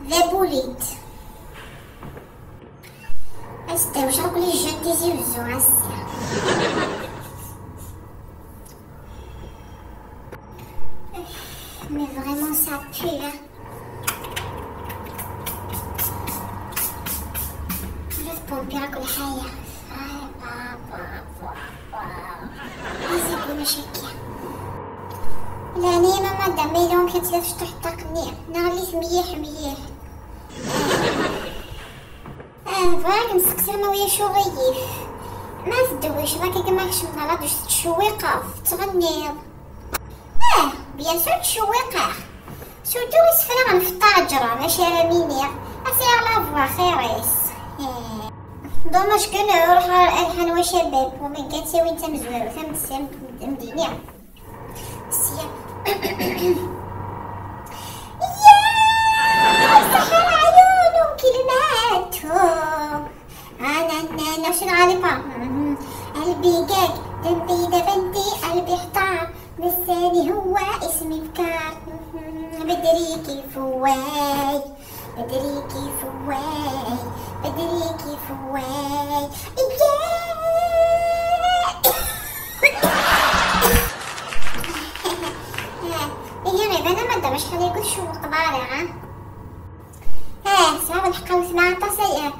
ذا بوليت استي واش راك لي جون تيزي وزو عسير. مي فريمون سا بوي. عرفت بومبي راك كل حاجة. هذه مشاكل. لا ني ماما داميلون كي تلف شطح تقنيع نغليت مليح. فراك نسقسي ما ويا شو غيف ما تدويش راكي كماكش مغلط واش تشويقه تغنيض. بيان سور تشويقه سورتو يسفرغن في الطاجرة ماشي راميني اسير لافوا خيريس. دوماج كو نروح الحنوة شباب ومن كاتسي وين تمزوارو تمسام مدينة سيا. سحر عيونه كلماته انا شنو غالبا قلبي جاك دمي دبنتي قلبي احتار لساني هو اسمي بكار بدريكي فواي بدريكي فواي بدريكي فواي هي غير انا ما دامش خلي يقول شو قبالة. سبب الحق وسمعت سيئة